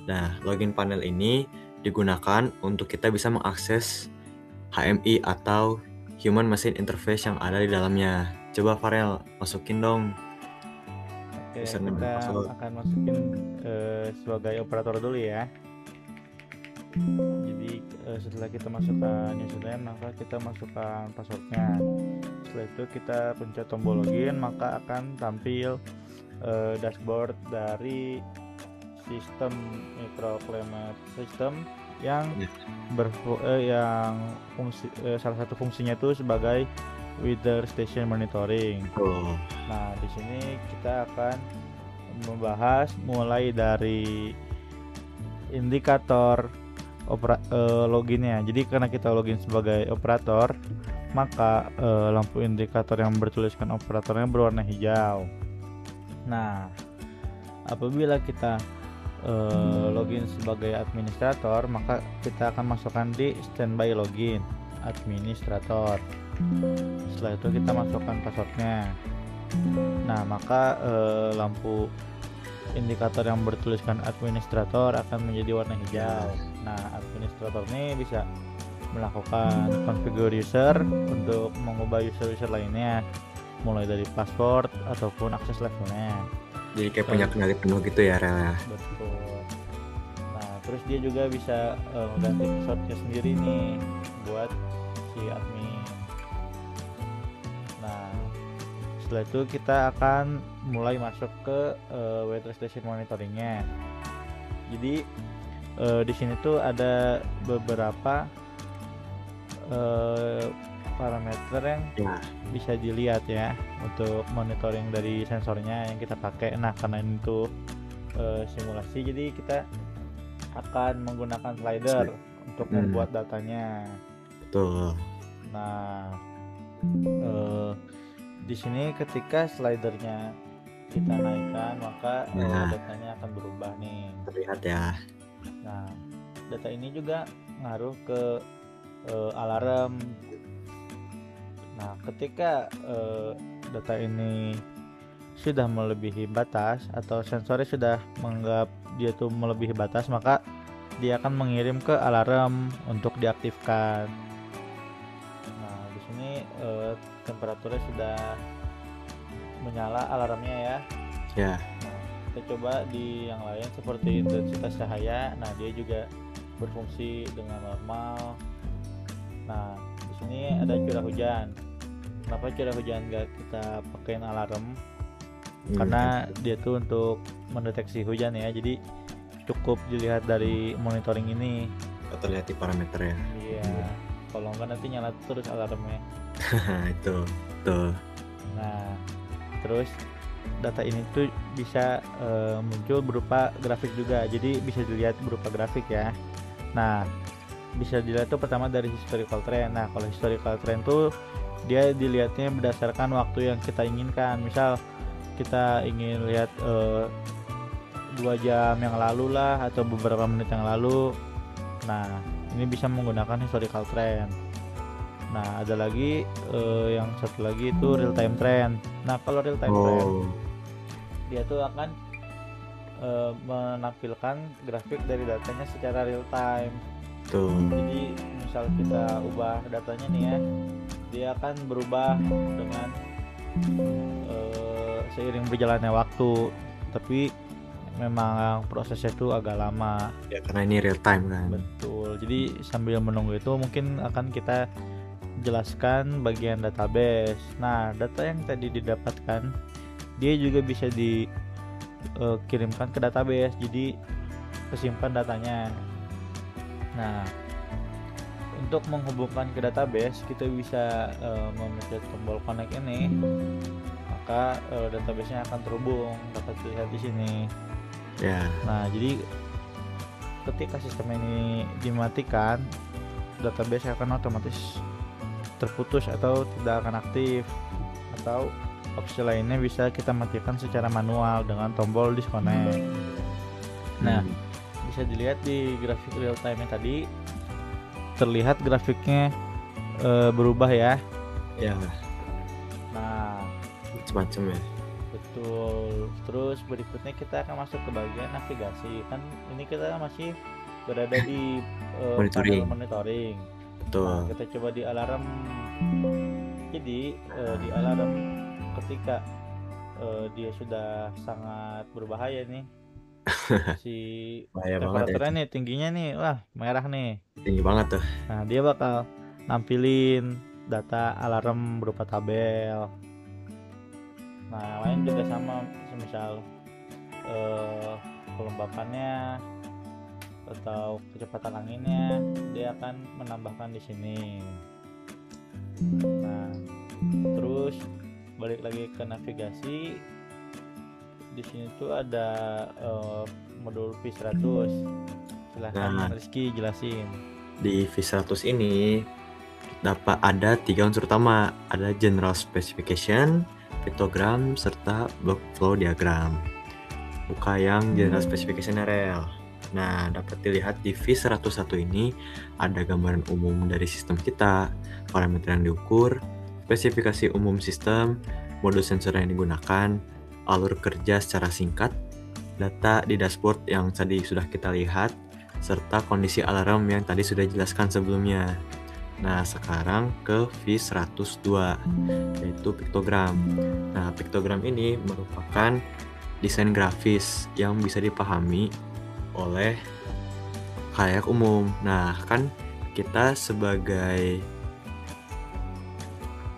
Nah, login panel ini digunakan untuk kita bisa mengakses HMI atau Human Machine Interface yang ada di dalamnya. Coba Farel, masukin dong Oke, username dan kita password. akan masukin sebagai operator dulu ya. Jadi setelah kita masukkan username, maka kita masukkan passwordnya. Setelah itu kita pencet tombol login, maka akan tampil dashboard dari sistem microclimate system yang Ya. salah satu fungsinya itu sebagai weather station monitoring. Oh, Nah, di sini kita akan membahas mulai dari indikator loginnya. Jadi karena kita login sebagai operator, maka lampu indikator yang bertuliskan operatornya berwarna hijau. Nah, apabila kita login sebagai administrator, maka kita akan masukkan di standby login administrator. Setelah itu kita masukkan passwordnya. Nah, maka lampu indikator yang bertuliskan administrator akan menjadi warna hijau. Nah, administrator ini bisa melakukan configure user untuk mengubah user lainnya, mulai dari password ataupun akses levelnya. jadi kayak punya kendali penuh gitu ya, Rel ya. Betul. Nah, terus dia juga bisa ganti passwordnya sendiri nih buat si admin. Nah, setelah itu kita akan mulai masuk ke weather station monitoringnya. Jadi di sini tuh ada beberapa parameter yang bisa dilihat ya untuk monitoring dari sensornya yang kita pakai. Nah, karena ini tuh simulasi, jadi kita akan menggunakan slider untuk membuat datanya. Betul. Nah, di sini ketika slidernya kita naikkan, maka datanya akan berubah nih. Terlihat ya. Nah, data ini juga ngaruh ke alarm. Nah, ketika data ini sudah melebihi batas atau sensornya sudah menganggap dia tuh melebihi batas, maka dia akan mengirim ke alarm untuk diaktifkan. Nah, di sini temperaturnya sudah menyala alarmnya ya. Ya. Nah, kita coba di yang lain seperti intensitas cahaya. Nah, dia juga berfungsi dengan normal. Nah, di sini ada curah hujan. Kenapa curah hujan nggak kita pakein alarm? Karena dia tuh untuk mendeteksi hujan ya. Jadi cukup dilihat dari monitoring ini. Terlihat di parameter ya. Iya. Kalau nggak nanti nyala terus alarmnya. Itu. Tuh. Nah, terus data ini tuh bisa muncul berupa grafik juga. Jadi bisa dilihat berupa grafik ya. Nah, bisa dilihat tuh pertama dari historical trend. Nah, kalau historical trend tuh dia dilihatnya berdasarkan waktu yang kita inginkan. Misal kita ingin lihat 2 jam yang lalu lah atau beberapa menit yang lalu. Nah, ini bisa menggunakan historical trend. Nah, ada lagi yang satu lagi itu real time trend. Nah, kalau real time trend dia tuh akan menampilkan grafik dari datanya secara real time. Tuh. Jadi misal kita ubah datanya nih ya, dia akan berubah dengan seiring berjalannya waktu, tapi memang prosesnya itu agak lama ya karena ini real time kan. Betul. Jadi sambil menunggu itu mungkin akan kita jelaskan bagian database. Nah, data yang tadi didapatkan dia juga bisa dikirimkan ke database, jadi kesimpan datanya. Nah, untuk menghubungkan ke database kita bisa memencet tombol connect ini, maka database-nya akan terhubung, dapat dilihat di sini. Ya. Nah, jadi ketika sistem ini dimatikan, database akan otomatis terputus atau tidak akan aktif. Atau opsi lainnya bisa kita matikan secara manual dengan tombol disconnect. Nah, bisa dilihat di grafik real time yang tadi, terlihat grafiknya berubah ya. Ya. Nah, Macam-macam ya. Betul. Terus berikutnya kita akan masuk ke bagian navigasi. Kan ini kita masih berada di panel Monitoring. monitoring. Nah, Betul. kita coba di alarm. Jadi di alarm ketika dia sudah sangat berbahaya nih, si Bahaya banget ya itu. temperaturnya nih tingginya nih, wah merah nih. Tinggi banget tuh. Nah, dia bakal nampilin data alarm berupa tabel. Nah, yang lain juga sama, semisal eh, kelembapannya atau kecepatan anginnya, dia akan menambahkan di sini. Nah, terus balik lagi ke navigasi. Di sini tuh ada modul V100. Silahkan Nah, Rizky jelasin. di V100 ini dapat ada 3 unsur utama, ada general specification, pictogram, serta block flow diagram. Buka yang general specification rel. Nah, dapat dilihat di V101 ini ada gambaran umum dari sistem kita, parameter yang diukur, spesifikasi umum sistem, modul sensor yang digunakan, alur kerja secara singkat, data di dashboard yang tadi sudah kita lihat, serta kondisi alarm yang tadi sudah dijelaskan sebelumnya. Nah, sekarang ke V102, yaitu piktogram. Nah, piktogram ini merupakan desain grafis yang bisa dipahami oleh khalayak umum. Nah, kan kita sebagai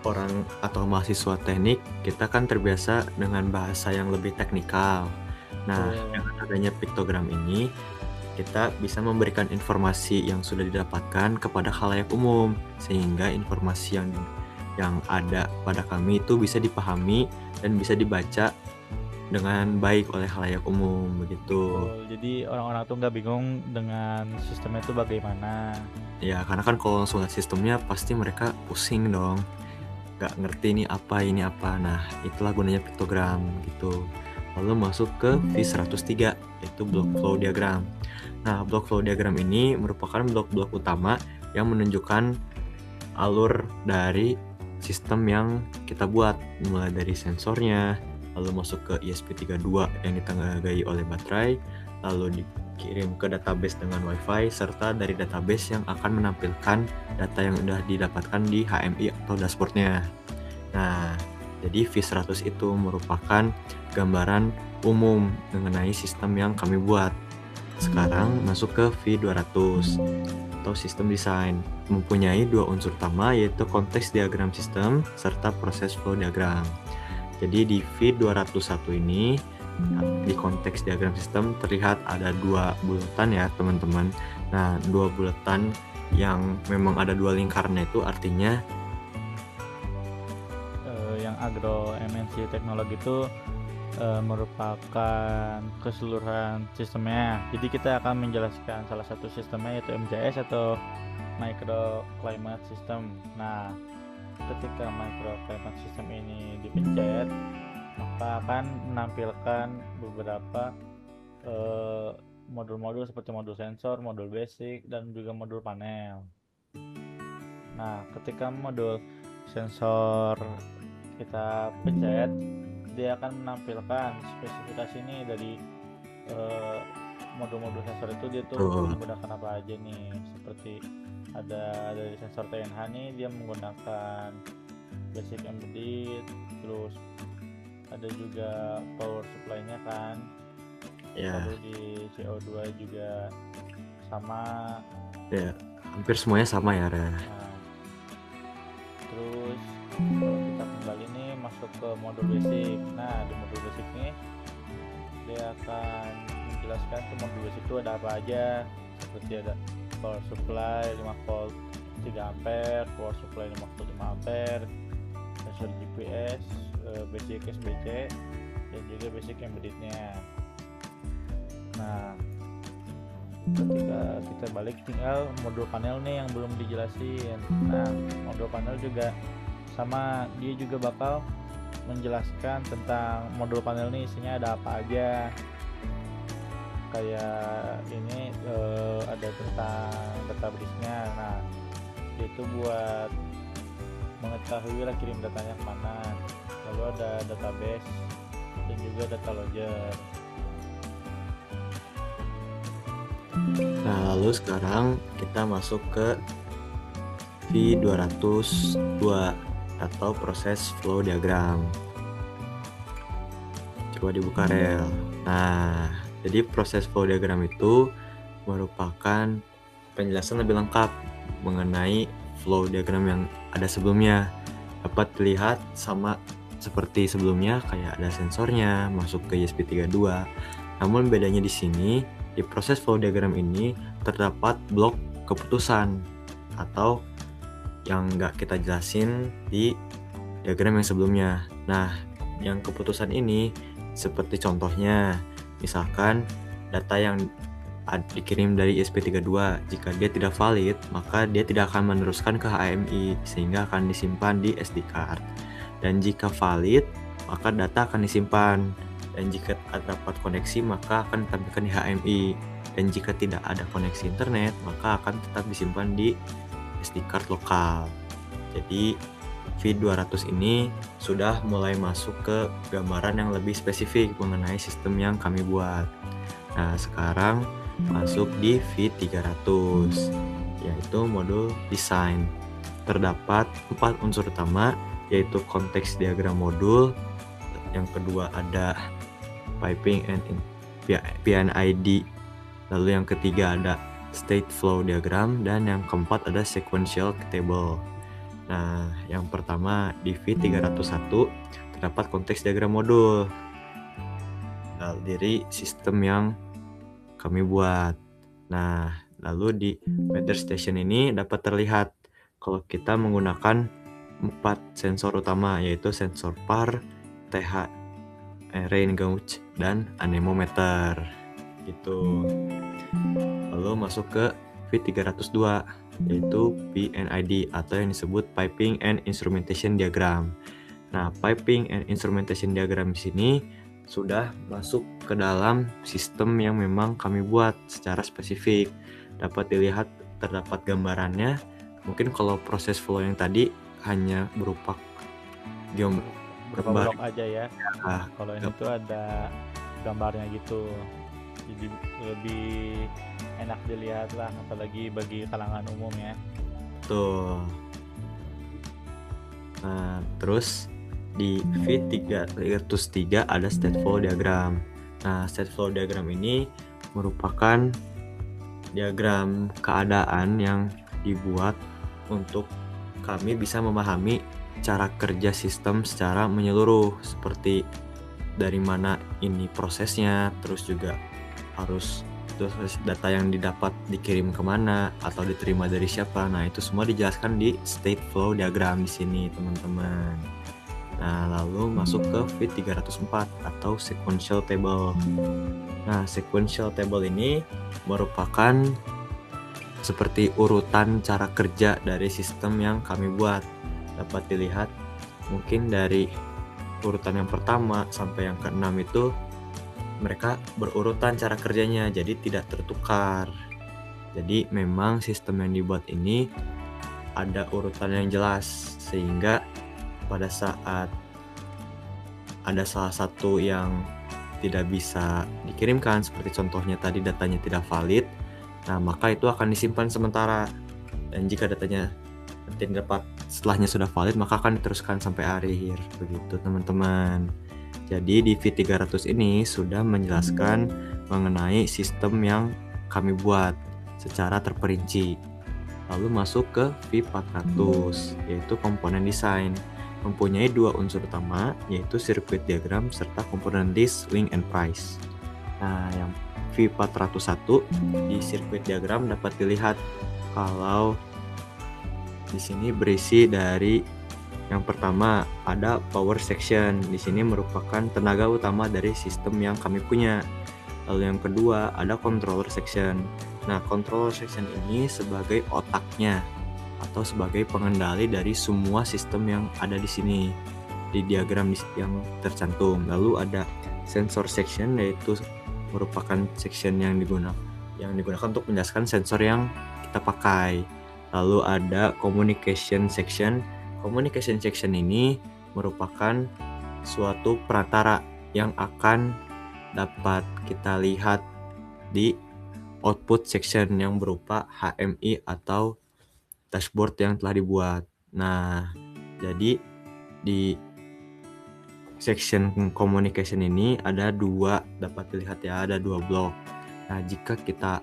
orang atau mahasiswa teknik, kita kan terbiasa dengan bahasa yang lebih teknikal. Nah, dengan adanya piktogram ini, kita bisa memberikan informasi yang sudah didapatkan kepada khalayak umum, sehingga informasi yang ada pada kami itu bisa dipahami dan bisa dibaca dengan baik oleh khalayak umum begitu. Jadi orang-orang tuh nggak bingung dengan sistemnya itu bagaimana. Ya, karena kan kalau langsung lihat sistemnya pasti mereka pusing dong, nggak ngerti ini apa. Nah, itulah gunanya piktogram gitu. Lalu masuk ke V103, yaitu block flow diagram. Nah, block flow diagram ini merupakan blok-blok utama yang menunjukkan alur dari sistem yang kita buat, mulai dari sensornya, lalu masuk ke ESP32 yang ditanggagai oleh baterai, lalu dikirim ke database dengan WiFi, serta dari database yang akan menampilkan data yang sudah didapatkan di HMI atau dashboardnya. Nah, jadi V100 itu merupakan gambaran umum mengenai sistem yang kami buat. Sekarang masuk ke V200 atau sistem desain, mempunyai 2 unsur utama, yaitu konteks diagram sistem serta proses flow diagram. Jadi di V201 ini, di konteks diagram sistem terlihat ada 2 bulatan ya teman-teman. Nah, 2 bulatan yang memang ada 2 lingkarnya itu artinya Yang agro MNC teknologi itu merupakan keseluruhan sistemnya. Jadi kita akan menjelaskan salah satu sistemnya, yaitu MCS atau microclimate system. Nah, ketika microclimate system ini dipencet, maka akan menampilkan beberapa modul-modul seperti modul sensor, modul basic, dan juga modul panel. Nah, ketika modul sensor kita pencet, dia akan menampilkan spesifikasi ini dari modul-modul sensor itu. Dia tuh menggunakan apa aja nih, seperti ada dari sensor TNH nih, dia menggunakan basic embedded, terus ada juga power supply-nya kan ya. Lalu di CO2 juga sama ya, hampir semuanya sama ya. Nah, terus kalau kita kembali nih masuk ke modul basic. Nah, di modul basic nih dia akan menjelaskan tuh modul basic itu ada apa aja, seperti ada power supply 5 volt 3 ampere, power supply 5 volt 5 ampere, sensor GPS, basic SBC, dan juga basic embeddednya. Nah, ketika kita balik tinggal modul panel nih yang belum dijelasin. Nah, modul panel juga sama, dia juga bakal menjelaskan tentang modul panel nih isinya ada apa aja. Kayak ini ada tentang database-nya. Nah, itu buat mengetahui lah kirim datanya kemana. Lalu ada database dan juga data logger. Nah, lalu sekarang kita masuk ke V202 atau proses flow diagram. Coba dibuka rel. Nah, jadi proses flow diagram itu merupakan penjelasan lebih lengkap mengenai flow diagram yang ada sebelumnya. Dapat dilihat sama seperti sebelumnya, kayak ada sensornya masuk ke ESP32. Namun bedanya di sini, di proses flow diagram ini terdapat blok keputusan atau yang nggak kita jelasin di diagram yang sebelumnya. Nah, yang keputusan ini seperti contohnya, misalkan data yang dikirim dari ESP32, jika dia tidak valid, maka dia tidak akan meneruskan ke HMI sehingga akan disimpan di SD card. Dan jika valid, maka data akan disimpan. Dan jika terdapat koneksi, maka akan ditampilkan di HMI. Dan jika tidak ada koneksi internet, maka akan tetap disimpan di SD card lokal. Jadi V200 ini sudah mulai masuk ke gambaran yang lebih spesifik mengenai sistem yang kami buat. Nah, sekarang masuk di V300, yaitu modul desain. Terdapat 4 unsur utama, yaitu konteks diagram modul. Yang kedua ada piping and PNID. Lalu yang ketiga ada state flow diagram, dan yang keempat ada sequential table. Nah, yang pertama di V301 terdapat konteks diagram modul dari sistem yang kami buat. Nah, lalu di weather station ini dapat terlihat kalau kita menggunakan 4 sensor utama, yaitu sensor PAR, TH, rain gauge, dan anemometer gitu. Lalu masuk ke V302, yaitu PNID atau yang disebut Piping and Instrumentation Diagram. Nah, Piping and Instrumentation Diagram di sini sudah masuk ke dalam sistem yang memang kami buat secara spesifik. Dapat dilihat terdapat gambarannya. Mungkin kalau proses flow yang tadi hanya berupa Berupa blok aja ya. Ah, Kalau ini tuh ada gambarnya gitu, jadi lebih enak dilihat lah, apalagi bagi kalangan umum ya. betul. Nah, terus di V303 ada state flow diagram. Nah, state flow diagram ini merupakan diagram keadaan yang dibuat untuk kami bisa memahami cara kerja sistem secara menyeluruh, seperti dari mana ini prosesnya, terus juga harus data yang didapat dikirim kemana atau diterima dari siapa. Nah, itu semua dijelaskan di state flow diagram di sini, teman-teman. Nah, lalu masuk ke V304 atau sequential table. Nah, sequential table ini merupakan seperti urutan cara kerja dari sistem yang kami buat. Dapat dilihat mungkin dari urutan yang pertama sampai yang keenam itu mereka berurutan cara kerjanya, jadi tidak tertukar. Jadi memang sistem yang dibuat ini ada urutan yang jelas, sehingga pada saat ada salah satu yang tidak bisa dikirimkan, seperti contohnya tadi datanya tidak valid, nah maka itu akan disimpan sementara. Dan jika datanya nanti dapat setelahnya sudah valid, maka akan diteruskan sampai akhir. Begitu, teman-teman. Jadi di V300 ini sudah menjelaskan mengenai sistem yang kami buat secara terperinci. Lalu masuk ke V400, yaitu komponen desain. Mempunyai 2 unsur utama, yaitu circuit diagram serta komponen list, link, and price. Nah, yang V401 di circuit diagram dapat dilihat kalau di sini berisi dari yang pertama ada power section. Di sini merupakan tenaga utama dari sistem yang kami punya. Lalu yang kedua ada controller section. Nah, controller section ini sebagai otaknya atau sebagai pengendali dari semua sistem yang ada di sini di diagram yang tercantum. Lalu ada sensor section, yaitu merupakan section yang digunakan untuk menjelaskan sensor yang kita pakai. Lalu ada communication section. Communication section ini merupakan suatu perantara yang akan dapat kita lihat di output section yang berupa HMI atau dashboard yang telah dibuat. Nah, jadi di section communication ini ada dua, dapat dilihat ya, ada dua blok. Nah, jika kita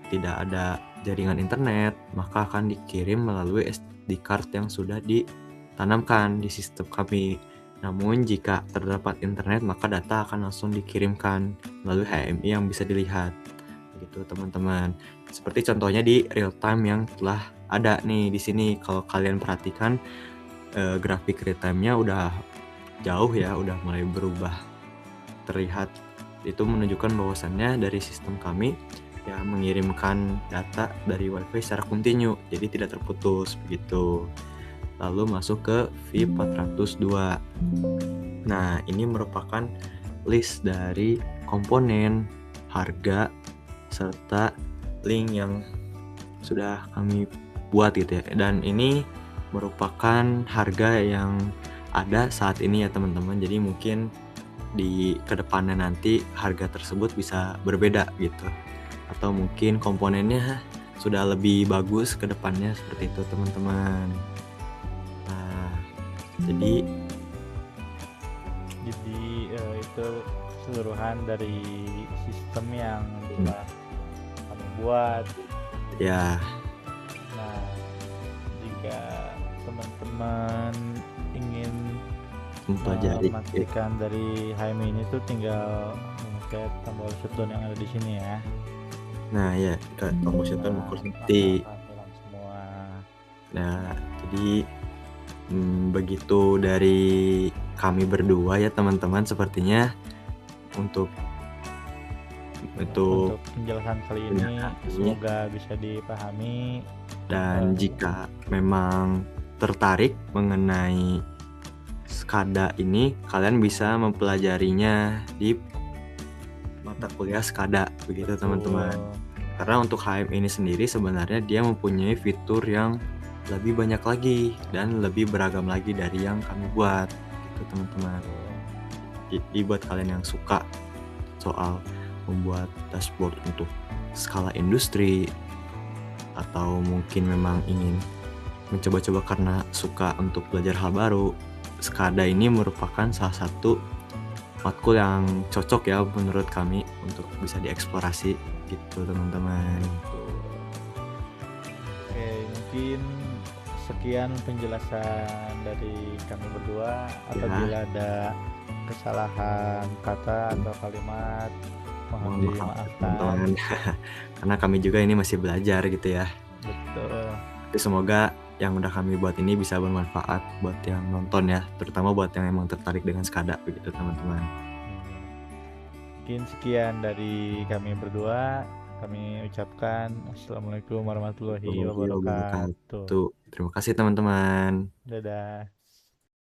tidak ada jaringan internet, maka akan dikirim melalui SD card yang sudah ditanamkan di sistem kami. Namun jika terdapat internet, maka data akan langsung dikirimkan melalui HMI yang bisa dilihat. Begitu teman-teman. Seperti contohnya di real time yang telah ada nih di sini. Kalau kalian perhatikan grafik real time-nya udah jauh ya, udah mulai berubah terlihat. Itu menunjukkan bahwasannya dari sistem kami ya mengirimkan data dari WiFi secara kontinu, jadi tidak terputus begitu. Lalu masuk ke V402. Nah, ini merupakan list dari komponen, harga, serta link yang sudah kami buat gitu ya. Dan ini merupakan harga yang ada saat ini ya teman-teman. Jadi mungkin di kedepannya nanti harga tersebut bisa berbeda gitu. Atau mungkin komponennya sudah lebih bagus ke depannya, seperti itu teman-teman. Nah, jadi itu keseluruhan dari sistem yang telah kami buat. ya Nah, jika teman-teman ingin mempelajari memastikan dari HMI ini tuh tinggal memencet tombol shutdown yang ada di sini ya. Nah ya, kita tombol shutdown nanti. Semua. Nah, jadi begitu dari kami berdua ya teman-teman, sepertinya untuk penjelasan kali ini semoga bisa dipahami. Dan jika memang tertarik mengenai SCADA ini, kalian bisa mempelajarinya di mata kuliah SCADA begitu teman-teman. Karena untuk HM ini sendiri sebenarnya dia mempunyai fitur yang lebih banyak lagi dan lebih beragam lagi dari yang kami buat gitu teman-teman. Jadi buat kalian yang suka soal membuat dashboard untuk skala industri, atau mungkin memang ingin mencoba-coba karena suka untuk belajar hal baru, SCADA ini merupakan salah satu matkul yang cocok ya menurut kami untuk bisa dieksplorasi gitu teman-teman. Oke, mungkin sekian penjelasan dari kami berdua. Apabila ada kesalahan kata atau kalimat, mohon dimaafkan. Karena kami juga ini masih belajar gitu ya. Betul. Tapi semoga yang udah kami buat ini bisa bermanfaat buat yang nonton ya, terutama buat yang emang tertarik dengan SCADA begitu teman-teman. Mungkin sekian dari kami berdua. Kami ucapkan Assalamualaikum warahmatullahi wabarakatuh. Terima kasih teman-teman. Dadah.